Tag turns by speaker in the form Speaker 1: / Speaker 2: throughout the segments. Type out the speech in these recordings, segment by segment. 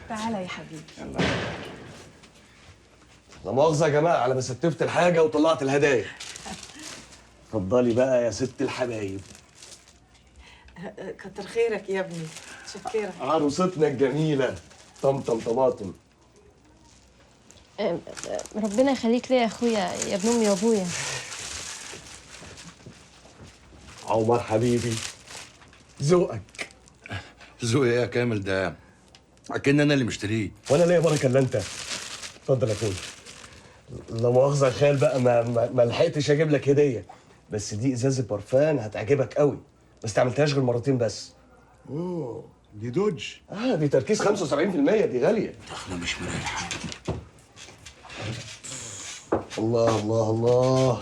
Speaker 1: تعالى يا حبيبي.
Speaker 2: يلا. لا مؤاخذة يا جماعة على ما ستفت الحاجة وطلعت الهدايا. اتفضلي بقى يا ست الحبايب.
Speaker 1: كتر خيرك يا ابني، شكرا.
Speaker 2: عروستنا الجميلة طمطم طماطم.
Speaker 3: ربنا يخليك ليا يا اخويا، يا ابن امي وابويا.
Speaker 2: عمر حبيبي ذوقك.
Speaker 4: ذوقي ايه يا كامل؟ ده اكن انا اللي مشتريه.
Speaker 2: وانا ليا بركه الا انت. اتفضل يا اخويا. لا مؤاخذه يا خال بقى ما لحقتش اجيب لك هديه، بس دي ازازه برفان هتعجبك قوي، بس تعملتهاش غير مرتين بس.
Speaker 5: دي دوج.
Speaker 2: دي تركيز 75%، دي غاليه.
Speaker 4: احنا مش مريحه.
Speaker 2: الله الله الله.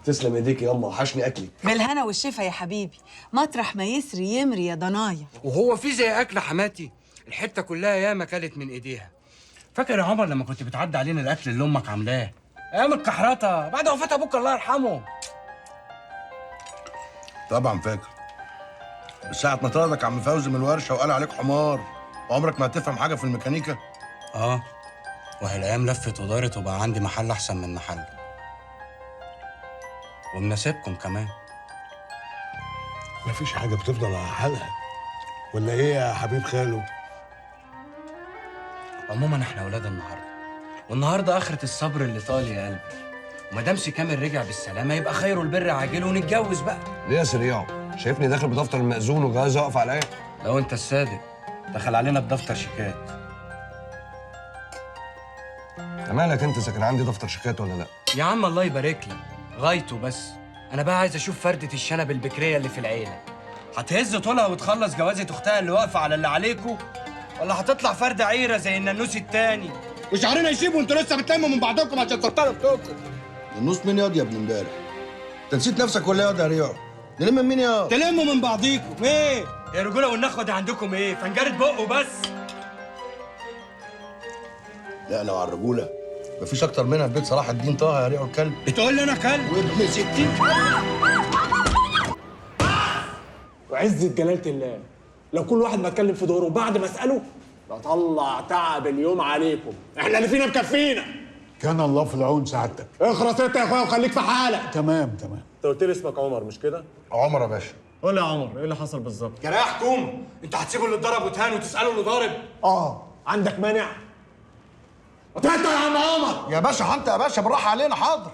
Speaker 2: تسلم ايديك يا يما، وحشني اكلك.
Speaker 1: بالهنا والشفا يا حبيبي، مطرح ما يسري يمري يا ضنايا.
Speaker 6: وهو في زي اكل حماتي؟ الحته كلها ياما كلت من ايديها. فاكر يا عمر لما كنت بتعدي علينا الاكل اللي امك عاملاه ايام الكحرطه بعد وفاه ابوك الله يرحمه؟
Speaker 4: طبعا فاكر. من ساعه ما طردك عم فوزي من الورشه وقال عليك حمار وعمرك ما هتفهم حاجه في الميكانيكا.
Speaker 6: وهي الايام لفت ودارت وبقى عندي محل احسن من محل، ومناسبكم كمان.
Speaker 5: مفيش حاجه بتفضل على حالها، ولا ايه يا حبيب خاله؟
Speaker 6: عموما احنا ولاد النهارده، والنهارده اخره الصبر اللي طال يا قلبي، وما دام سي كامل رجع بالسلامه يبقى خير البر عاجله ونتجوز بقى.
Speaker 2: ليه يا سريع؟ شايفني داخل بدفتر المأذون وجاهز اقف على ايه؟
Speaker 6: لو انت الصادق دخل علينا بدفتر شيكات.
Speaker 2: انت مالك انت اذا كان عندي دفتر شيكات ولا لا؟
Speaker 6: يا عم الله يبارك لك، غايته بس. انا بقى عايز اشوف فردة الشنب البكريه اللي في العيله، هتهز طولها وتخلص جوازة اختها اللي واقفه على اللي عليكوا، ولا هتطلع فرده عيره زي النانوس التاني وشعرنا يشيبوا انتوا لسه بتلموا من بعضكم عشان تفطروا بتوكم.
Speaker 4: النص مين ياض يا ابن امبارح؟ انت نسيت نفسك ولا ياض يا رياض؟ نلم من مين ياض؟
Speaker 6: تلموا من بعضيكم ايه؟ يا رجوله والنخوه دي عندكم ايه؟ فنجرة بقه بس.
Speaker 4: لا لو على الرجوله مفيش اكتر منها في بيت صلاح الدين طه يا ريع الكلب.
Speaker 6: بتقول لي انا كلب؟
Speaker 4: وابن 60.
Speaker 7: وعزة جلالة الله، لو كل واحد ما اتكلم في دوره بعد ما اساله بطلع تعب اليوم عليكم، احنا اللي فينا مكفينا.
Speaker 5: كان الله في العون سعادتك.
Speaker 7: اخرس انت يا اخويا وخليك في حالك.
Speaker 5: تمام.
Speaker 7: انت قلت لي اسمك عمر مش كده؟
Speaker 4: عمر يا باشا.
Speaker 7: قول لي يا عمر ايه اللي حصل بالظبط؟
Speaker 6: جراح حكوم، انت هتسيبوا اللي اتضرب وتهان وتسالوا اللي ضارب؟
Speaker 7: عندك مانع؟ وتهدى يا عم عمر.
Speaker 4: يا باشا انت يا باشا بالراحه علينا. حاضر.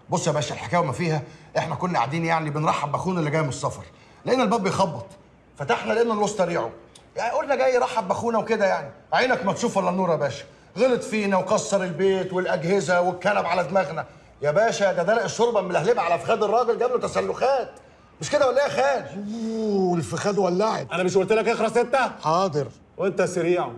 Speaker 4: بص يا باشا، الحكايه وما فيها، احنا كنا قاعدين يعني بنرحب باخونا اللي جاي من السفر، لقينا الباب بيخبط، فتحنا لقينا الوسطى ريعه، يعني قلنا جاي يرحب باخونا وكده يعني. عينك ما تشوف الا النور يا باشا، غلط فينا وكسر البيت والاجهزه والكنب على دماغنا يا باشا. ده دلق الشوربه ملهلبه على فخاد الراجل، جاب له تسلخات. مش كده ولا ايه يا خال؟
Speaker 5: والفخاد ولعت.
Speaker 7: انا مش قلت لك اخرس انت؟
Speaker 5: حاضر.
Speaker 7: وانت سريع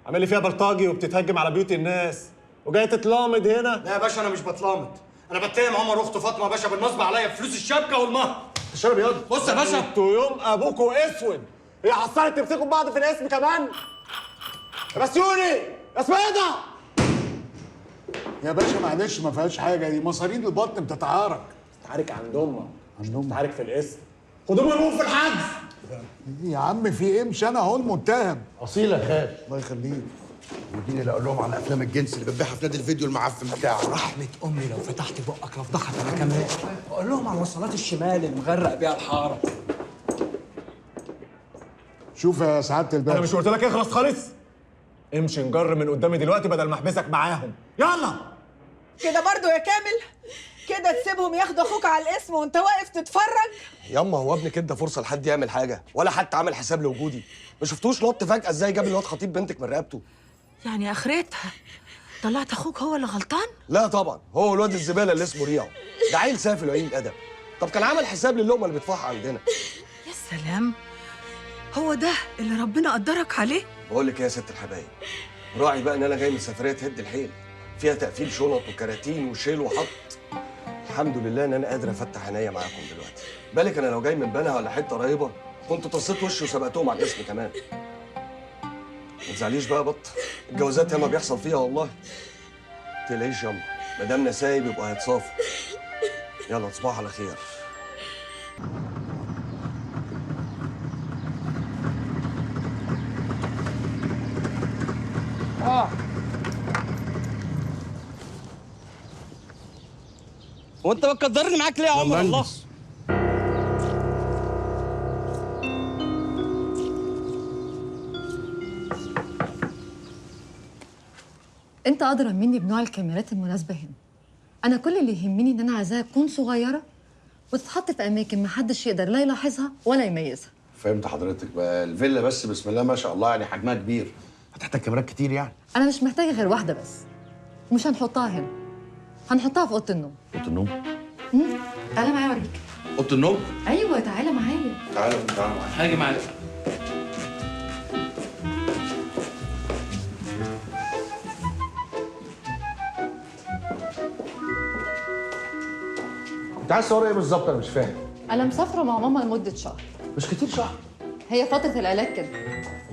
Speaker 7: عامل لي فيها بلطاجي وبتتهجم على بيوت الناس وجاي تتلامض هنا.
Speaker 6: لا يا باشا انا مش بتلامط، انا بتهم عمر واخته فاطمه يا باشا بالنصب عليا بفلوس الشبكه والمهر.
Speaker 7: الشرب ياض.
Speaker 6: بص يا باشا،
Speaker 7: انتوا يوم ابوكوا اسود، هي حصلت تمسكوا بعض في الاسم كمان؟ يا بسيوني يا سميدة.
Speaker 5: يا باشا معلش ما فيهاش حاجه، دي مصارين البطن بتتعارك.
Speaker 7: تتعارك عند امك مش تتعارك في الاسم. خدوهم ارموهم في الحجز.
Speaker 5: يا عم في ايه؟ مش انا اهو المتهم.
Speaker 4: اصيل يا خال.
Speaker 5: الله يخليك.
Speaker 4: وديني اللي اقول لهم على افلام الجنس اللي بتبيعها في نادي الفيديو المعفن بتاعك.
Speaker 6: رحمة أمي لو فتحت بقك لفضحك أنا كمان، وأقول لهم على وصلات الشمال اللي مغرق بيها الحارة.
Speaker 5: شوف يا سعاده الباشا،
Speaker 7: انا مش قلت لك اخلص خالص؟ امشي نجر من قدامي دلوقتي بدل ما احبسك معاهم. يلا.
Speaker 1: كده برضو يا كامل؟ كده تسيبهم ياخدوا اخوك على الاسم وانت واقف تتفرج؟
Speaker 2: ياما هو ابنك ادى فرصه لحد يعمل حاجه، ولا حتى عامل حساب لوجودي؟ ما شفتوش نط فجاه ازاي جاب الواد خطيب بنتك من رقبته؟
Speaker 1: يعني اخرتها طلعت اخوك هو اللي غلطان؟
Speaker 2: لا طبعا، هو الواد الزباله اللي اسمه رياض ده عيل سافل وقليل ادب. طب كان عمل حساب للقمه اللي بيدفعها عندنا.
Speaker 1: يا سلام، هو ده اللي ربنا قدرك عليه؟
Speaker 2: بقول لك ايه يا ست الحبايب، راعي بقى ان انا جاي من سفريه تهد الحيل، فيها تقفيل شنط وكراتين وشيل وحط. الحمد لله ان انا قادر افتح عينيا معاكم دلوقتي. بالك انا لو جاي من بنها ولا حته قريبه كنت طصيت وشي وسبقتهم على الاسم كمان. ما تزعليش بقى بط، الجوازات ياما بيحصل فيها والله. ما تقلقيش ياما، ما دام نسايب يبقى هيتصافوا. يلا تصبحوا على خير.
Speaker 6: هو انت بتقدرني معاك ليه يا عمر الله؟
Speaker 8: انت ادرى مني بنوع الكاميرات المناسبه هنا. انا كل اللي يهمني ان انا عايزاها تكون صغيره وتتحط في اماكن محدش يقدر لا يلاحظها ولا يميزها.
Speaker 4: فهمت حضرتك بقى. الفيلا بس بسم الله ما شاء الله يعني حجمها كبير، هتحتاج كاميرات كتير يعني.
Speaker 8: انا مش محتاجه غير واحده بس، ومش هنحطها هنا، هنحطها في اوضه النوم.
Speaker 4: اوضه النوم؟
Speaker 8: تعالى معايا اوريك.
Speaker 4: اوضه النوم؟
Speaker 8: ايوه تعالى معايا.
Speaker 4: تعالى معايا.
Speaker 6: هاجي معاك.
Speaker 4: انت عايز تصور ايه بالظبط؟ انا مش فاهم.
Speaker 8: انا مسافره مع ماما لمده شهر.
Speaker 4: مش كتير شهر؟
Speaker 8: هي فتره العلاج كده.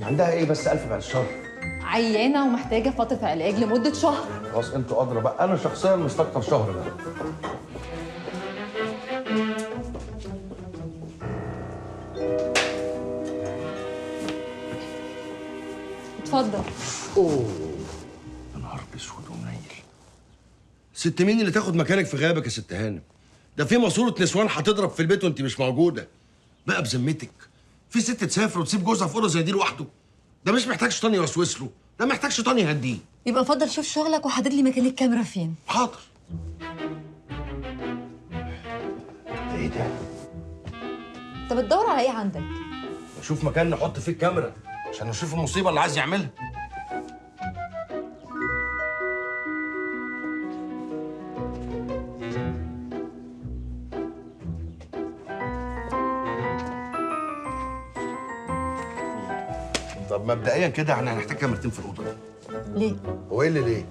Speaker 4: عندها ايه بس 1000 بعد الشهر؟
Speaker 8: عيانه ومحتاجه فتره علاج لمده شهر.
Speaker 4: خلاص انتوا ادرى بقى، انا شخصيا مستكتر شهر ده.
Speaker 8: اتفضل.
Speaker 4: اوه يا نهار اسود ومنيل. ست مين اللي تاخد مكانك في غيابك يا ست هانم؟ ده في ماسوره نسوان هتضرب في البيت وانت مش موجوده. بقى بذمتك في ست تسافر وتسيب جوزها في اوضه زي دي لوحده؟ ده مش محتاج شيطان يوسوس له، ده محتاج شيطان يهديه.
Speaker 8: يبقى اتفضل شوف شغلك وحدد لي مكان الكاميرا فين.
Speaker 4: حاضر. ايه ده؟
Speaker 8: انت بتدور على ايه عندك؟
Speaker 4: شوف مكان نحط فيه الكاميرا عشان نشوف المصيبه اللي عايز يعملها. طب مبدئيا كده احنا هنحتاج كاميرتين في الاوضه.
Speaker 8: ليه؟
Speaker 4: هو ايه اللي ليه؟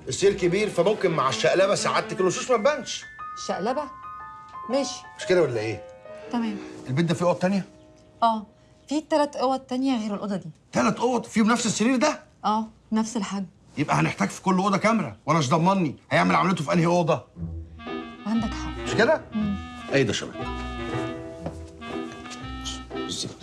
Speaker 4: السير كبير فممكن مع الشقلبه سعادتك الوشوش ما تبانش.
Speaker 8: شقلبه؟ ماشي.
Speaker 4: مش كده ولا ايه؟
Speaker 8: تمام.
Speaker 4: البيت ده فيه اوض تانية؟
Speaker 8: اه في 3 اوض تانية غير الاوضه دي.
Speaker 4: 3 اوض فيهم نفس السرير ده؟
Speaker 8: اه نفس الحجم.
Speaker 4: يبقى هنحتاج في كل اوضه كاميرا، وانا مش ضمني هيعمل عملته في انهي اوضه.
Speaker 8: عندك حق.
Speaker 4: مش كده؟ ايه ده شباب؟ بالظبط.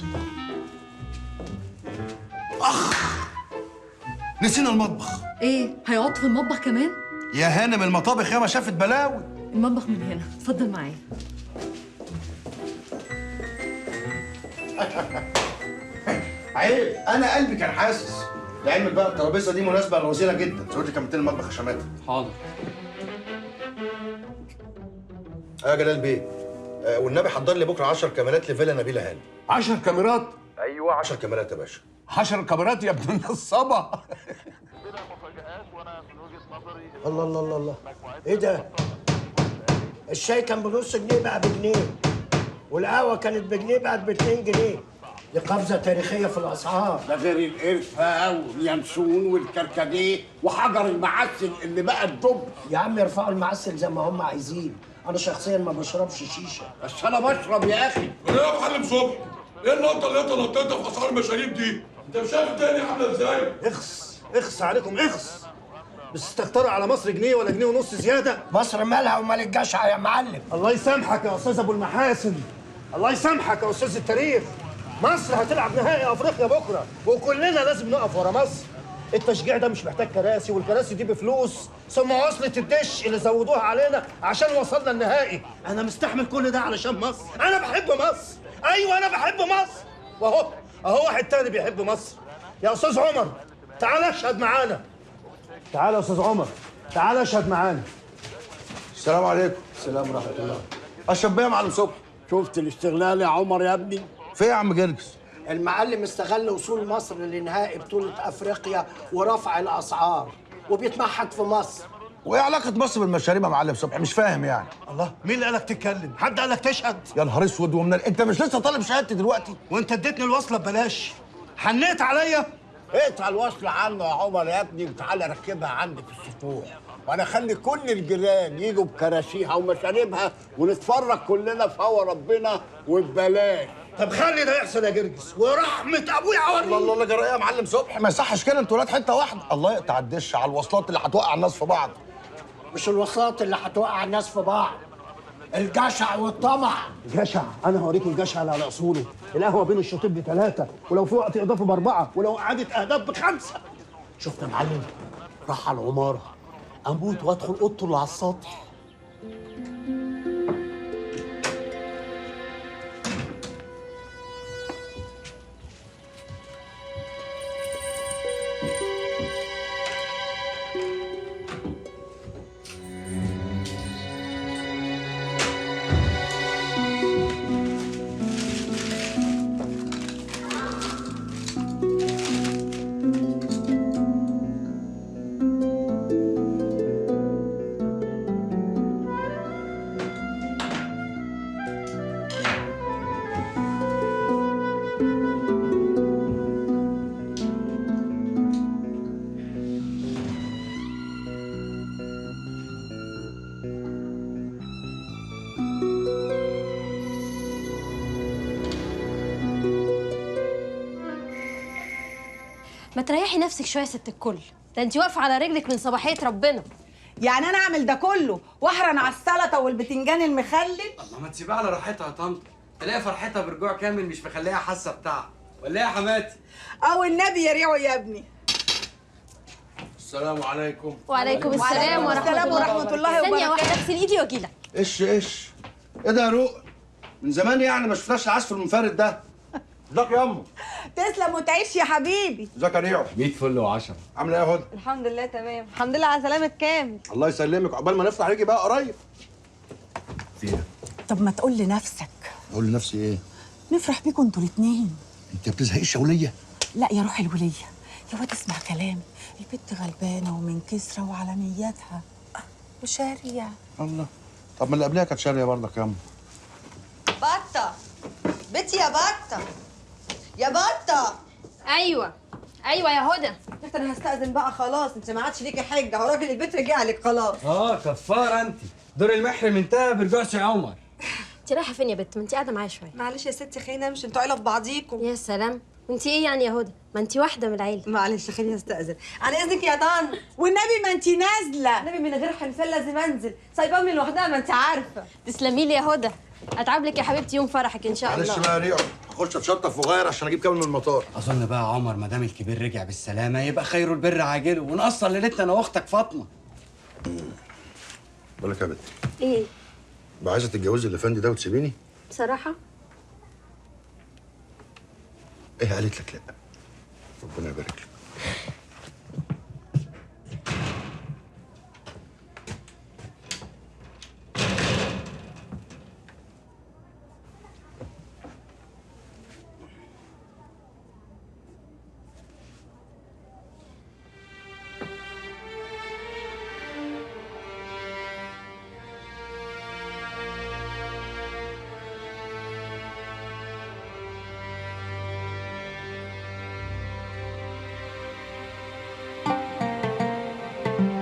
Speaker 4: نسينا المطبخ.
Speaker 8: ايه هيقعد في المطبخ كمان؟
Speaker 4: يا هانم المطابخ ياما شافت بلاوي.
Speaker 8: المطبخ من هنا، اتفضل معايا.
Speaker 4: عيب، انا قلبي كان حاسس. لعلمك بقى الترابيزه دي مناسبه للوزيره جدا. زود لي كاميرتين المطبخ يا شماتة.
Speaker 6: حاضر.
Speaker 4: يا جلال بيه، والنبي حضر لي بكره 10 كاميرات لفيلا نبيله هانم.
Speaker 5: 10 كاميرات؟
Speaker 4: ايوه 10 كاميرات يا باشا.
Speaker 5: 10 كاميرات يا ابن النصابه.
Speaker 9: الله الله الله الله، ايه ده؟ الشاي كان بنص جنيه بقى بجنيه، والقهوه كانت بجنيه بقت ب2 جنيه. دي قفزه تاريخيه في الاسعار.
Speaker 5: ده غير القرفه واليانسون والكركديه وحجر المعسل اللي بقى الدب.
Speaker 9: يا عم يرفعوا المعسل زي ما هم عايزين، انا شخصيا ما بشربش شيشه.
Speaker 5: بس انا بشرب يا اخي.
Speaker 10: ايه يا معلم صبحي؟ ايه النقطة اللي انت نطيتها في اسعار المشاريب دي؟ انت مش شايف الدنيا عاملة ازاي؟
Speaker 9: اخس عليكم اخس. بس تختاروا على مصر جنيه ولا جنيه ونص زياده؟ مصر مالها ومال الجشع يا معلم. الله يسامحك يا استاذ ابو المحاسن، الله يسامحك يا استاذ التاريخ. مصر هتلعب نهائي افريقيا بكره وكلنا لازم نقف ورا مصر. التشجيع ده مش محتاج كراسي، والكراسي دي بفلوس، ثم وصلة الدش اللي زودوها علينا عشان وصلنا النهائي. انا مستحمل كل ده علشان مصر. انا بحب مصر، ايوه انا بحب مصر. اهو واحد تاني بيحب مصر. يا استاذ عمر تعال اشهد معانا. تعال يا استاذ عمر، تعال اشهد معانا.
Speaker 4: السلام عليكم.
Speaker 9: السلام ورحمه الله.
Speaker 4: اشرب بيه يا معلم صبحي.
Speaker 5: شفت الاستغلال يا عمر يا ابني؟
Speaker 4: في يا عم جرجس؟
Speaker 9: المعلم استغل وصول مصر لنهائي بطولة أفريقيا ورفع الأسعار وبيتمحك في مصر.
Speaker 4: وايه علاقه مصر بالمشاريب يا معلم صبحي؟ مش فاهم يعني.
Speaker 9: الله، مين اللي قالك تتكلم؟ حد قالك تشهد؟
Speaker 4: يا نهار اسود انت مش لسه طالب شهادتي دلوقتي؟
Speaker 9: وانت اديتني الوصلة ببلاش، حنيت عليا؟
Speaker 5: اقطع الوصل عنه يا عمر يا ابني وتعالى ركبها عندي في السطوح، وانا اخلي كل الجيران يجوا بكراسيها ومشاربها ونتفرج كلنا في هوا ربنا وببلاش.
Speaker 9: طب خلي ده يحصل يا جرجس ورحمة أبويا عوري.
Speaker 4: الله الله جرايه يا معلم صبحي، ما يصحش كده، انتوا ولاد حته واحده. الله يقطع الدش على الوصلات اللي هتوقع الناس في بعض.
Speaker 9: مش الوصلات اللي هتوقع الناس في بعض، الجشع والطمع. جشع؟ أنا هوريك الجشع اللي على أصوله. القهوة بين الشوطين ب3، ولو في وقت إضافي ب4، ولو قعدت أهداف ب5. شفت يا معلم؟ راح على العمارة، أموت وأدخل أوضته اللي على السطح.
Speaker 3: ما تريحي نفسك شويه يا ست الكل، ده انت واقفه على رجلك من صباحيه ربنا.
Speaker 1: يعني انا اعمل ده كله واحرن على السلطه والبتنجان المخلل؟
Speaker 6: الله ما تسيبها على راحتها يا طنط، تلاقي فرحتها برجوع كامل مش مخليها حاسه بتاعها، ولا ايه يا حماتي؟
Speaker 1: او النبي يا ريعو يا ابني.
Speaker 2: السلام عليكم.
Speaker 3: وعليكم السلام ورحمه الله وبركاته. ثانيه واحده اغسل ايدي واجي لك.
Speaker 4: ايش ايه ده يا روق؟ من زمان يعني ما شفناش العزف المنفرد ده. ازيك يا امه؟
Speaker 1: تسلم وتعيش يا حبيبي.
Speaker 4: ازيك يا ريعو؟
Speaker 6: 100 فل و10.
Speaker 4: عامله ايه يا هدى؟
Speaker 1: الحمد لله تمام. الحمد لله على سلامة كامل.
Speaker 4: الله يسلمك، عقبال ما نفتح عليكي بقى قريب. في ايه؟
Speaker 1: طب ما تقول لنفسك.
Speaker 4: اقول لنفسي ايه؟
Speaker 1: نفرح بيكم انتوا الاتنين.
Speaker 4: انت بتزهقيش يا وليه؟
Speaker 1: لا يا روح الولية، يا واد اسمع كلام، البنت غلبانة ومن كسرة وعلى نياتها وشارية.
Speaker 4: الله، طب ما اللي قبلها كانت شاريه برضك يا امه.
Speaker 11: بطة بنتي يا بطة، يا بطة.
Speaker 3: ايوه يا هدى.
Speaker 11: يا اختي انا هستأذن بقى خلاص، انت ما عادش ليكي حجة، هو راجل البيت رجع لك خلاص.
Speaker 6: كفاره انت، دور المحرم انتهى برجوع سي عمر.
Speaker 3: انت رايحه فين يا بت؟ ما انت قاعده معايا شويه.
Speaker 11: معلش يا ستي خلينا نمشي، انتوا عيلة في بعضيكم.
Speaker 3: يا سلام، وانت ايه يعني يا هدى؟ ما انت واحده من العيله.
Speaker 11: معلش خليني استأذن، عن اذنك يا طن.
Speaker 1: والنبي ما انت نازلة.
Speaker 11: النبي من غير حلفان لازم انزل، سايباه من لوحدها ما انت عارفة.
Speaker 3: تسلمي لي يا هدى، اتعب لك يا حبيبتي يوم فرحك ان شاء الله.
Speaker 4: معلش بقى يا ريعو، هخش اتشطف وغير عشان اجيب كامل من المطار.
Speaker 6: اظن بقى يا عمر ما دام الكبير رجع بالسلامه يبقى خير البر عاجله، ونقصر ليلتنا انا واختك فاطمه.
Speaker 4: بقول لك يا بنت،
Speaker 3: ايه؟
Speaker 4: بقى عايزه تتجوزي الافندي ده وتسيبيني؟
Speaker 3: بصراحه
Speaker 4: ايه قالت لك لا؟ ربنا يبارك لك.